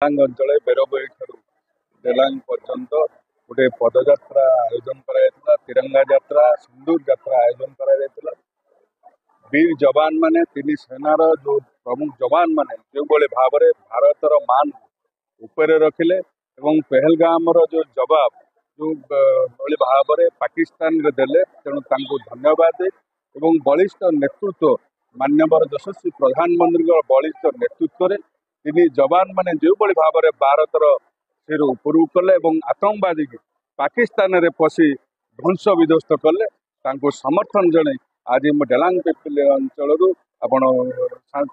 ଡେଲାଙ୍ଗ ଅଞ୍ଚଳ ବେରବୋଇ ଠାରୁ ଡେଲାଙ୍ଗ ପର୍ଯ୍ୟନ୍ତ ଗୋଟେ ପଦଯାତ୍ରା ଆୟୋଜନ କରାଯାଇଥିଲା। ତିରଙ୍ଗା ଯାତ୍ରା, ସିନ୍ଦୁର ଯାତ୍ରା ଆୟୋଜନ କରାଯାଇଥିଲା। ବୀର ଯବାନ ମାନେ, ତିନି ସେନାର ଯୋଉ ପ୍ରମୁଖ ଯବାନ ମାନେ ଯେଉଁଭଳି ଭାବରେ ଭାରତର ମାନ ଉପରେ ରଖିଲେ ଏବଂ ପେହେଲଗାମର ଯୋଉ ଜବାବ ଯୋଉଭଳି ଭାବରେ ପାକିସ୍ତାନରେ ଦେଲେ, ତେଣୁ ତାଙ୍କୁ ଧନ୍ୟବାଦ ଏବଂ ବଳିଷ୍ଠ ନେତୃତ୍ୱ ମାନ୍ୟବର ଯଶସ୍ୱୀ ପ୍ରଧାନମନ୍ତ୍ରୀଙ୍କ ବଳିଷ୍ଠ ନେତୃତ୍ୱରେ ତିନି ଯବାନ ମାନେ ଯେଉଁଭଳି ଭାବରେ ଭାରତର ସେରୁ ଉପରକୁ କଲେ ଏବଂ ଆତଙ୍କବାଦୀ ପାକିସ୍ତାନରେ ପଶି ଧ୍ୱଂସ ବିଧ୍ୱସ୍ତ କଲେ, ତାଙ୍କୁ ସମର୍ଥନ ଜଣାଇ ଆଜି ମୁଁ ଡେଲାଙ୍ଗ ପିପିଲି ଅଞ୍ଚଳରୁ ଆପଣ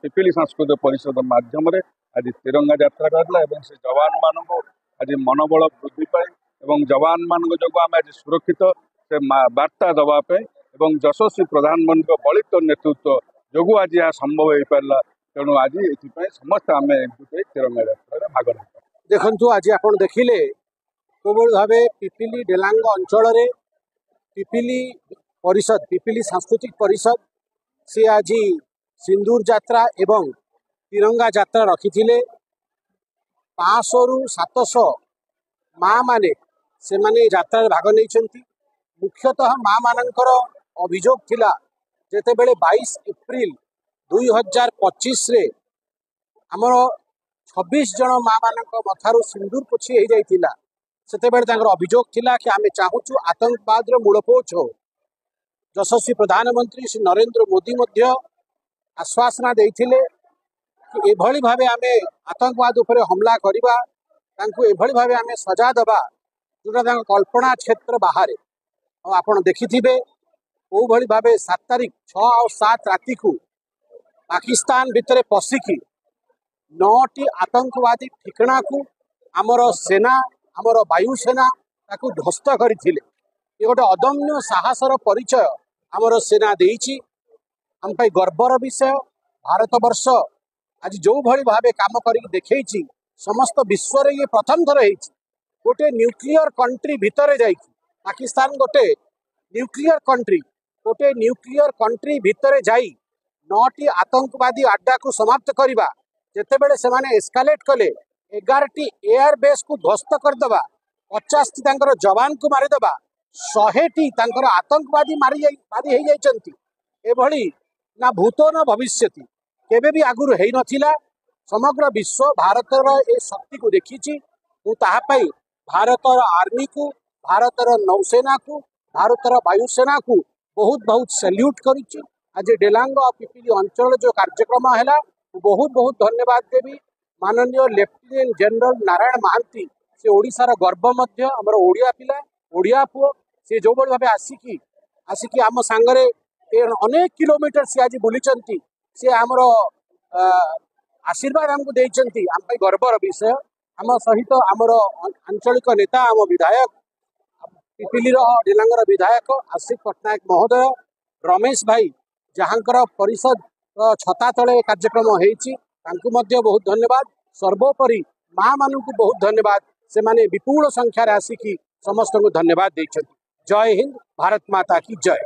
ପିପିଲି ସାଂସ୍କୃତିକ ପରିଷଦ ମାଧ୍ୟମରେ ଆଜି ତିରଙ୍ଗା ଯାତ୍ରା କରାଥିଲା ଏବଂ ସେ ଯବାନ ମାନଙ୍କୁ ଆଜି ମନୋବଳ ବୃଦ୍ଧି ପାଇ ଏବଂ ଯବାନ ମାନଙ୍କ ଯୋଗୁଁ ଆମେ ଆଜି ସୁରକ୍ଷିତ ସେ ବାର୍ତ୍ତା ଦେବା ପାଇଁ ଏବଂ ଯଶସ୍ୱୀ ପ୍ରଧାନମନ୍ତ୍ରୀଙ୍କ ବଳିଷ୍ଠ ନେତୃତ୍ୱ ଯୋଗୁଁ ଆଜି ଏହା ସମ୍ଭବ ହେଇପାରିଲା। ତେଣୁ ଆଜି ଏଥିପାଇଁ ସମସ୍ତେ ଆମେ ଏକଜୁଟ ହୋଇ ତିରଙ୍ଗା ଯାତ୍ରାରେ ଭାଗ ନେବା। ଦେଖନ୍ତୁ, ଆଜି ଆପଣ ଦେଖିଲେ କୋଭଳି ଭାବେ ପିପିଲି ଡେଲାଙ୍ଗ ଅଞ୍ଚଳରେ ପିପିଲି परिषद पिपिली सांस्कृतिक परिषद से आज सिंदूर यात्रा एवं तिरंगा यात्रा रखी 500 रु 700 माँ माने से माने यात्रा भाग नहीं। मुख्यतः माँ मानकर अभियोग थिला जेते बेले 22 एप्रिल 2025 रे आमर 26 जन माँ मान मथारू सिंदूर पोछी हो जाइतिला। सेते बेले तांकर अभियोग थिला कि आमे चाहूचु आतंकवाद रो मूलपोछ हो। यशस्वी प्रधानमंत्री श्री नरेंद्र मोदी मध्य आश्वासना देइथिले कि एभली भावे आमे आतंकवाद उपरे हमला करिबा, तांको एभली भावे आमे सजा दबा जोटा तांको कल्पना क्षेत्र बाहर। आपण देखिथिबे ओ भली भावे 7 तारीख 6 और 7 राति को पाकिस्तान भितरे पशिकी 9टी आतंकवादी ठिकना को आमर सेना आमर वायुसेना ताकू ध्वस्त करथिले। ये गोटे अदम्य साहसर परिचय आमर सेना देइछि। हम पाई गर्वर विषय। भारत वर्ष आज जो भली भावे काम करिक देखैछि समस्त विश्व रे ये प्रथम थर हेछि गोटे न्यूक्लियर कंट्री भितरे जाइछि। पाकिस्तान गोटे न्यूक्लियर कंट्री भितरे जाई 9टी आतंकवादी अड्डा को समाप्त करिबा। जेते बेले से माने एस्कालेट कले 11टी एयर बेस को ध्वस्त कर दबा, 50टी तांकर जवान को मारि दबा, 100टी तांकर आतंकवादी मारि हे जाइछन्ति। एभली ना भूतो ना भविष्यति केबे भी आगुर हेइ नथिला। समग्र विश्व भारतर ए शक्ति को देखिछि। ताहा पाई भारतर आर्मी को, भारतर नौसेना को, भारतर वायुसेना को बहुत बहुत सैल्यूट करिछि। आज डेलांग पिपिली अंचल जो कार्यक्रम है बहुत बहुत धन्यवाद देवी माननीय लेफ्टिनेंट जनरल नारायण महांती। से ओडिशार गर्व मध्य हमर ओडिया पिला ओडिया पुओ से जो बड़ भाबे आसिकी आम सांगरे अनेक किलोमीटर से आज बुलीचंती। से हमर आशीर्वाद हमको देइचंती। आम पई गर्वर विषय। आम सहित हमर आंचलिक नेता आम विधायक पिपिलीर डेलांगर विधायक आशिष पट्टनायक महोदय, रमेश भाई जहाँकर परिषद छता तले कार्यक्रम होइछि तांकु मध्य बहुत धन्यवाद। सर्वोपरि माँ मानू को बहुत धन्यवाद। से माने विपुल संख्यार आसिकी समस्त को धन्यवाद देइछथि। जय हिंद, भारत माता की जय।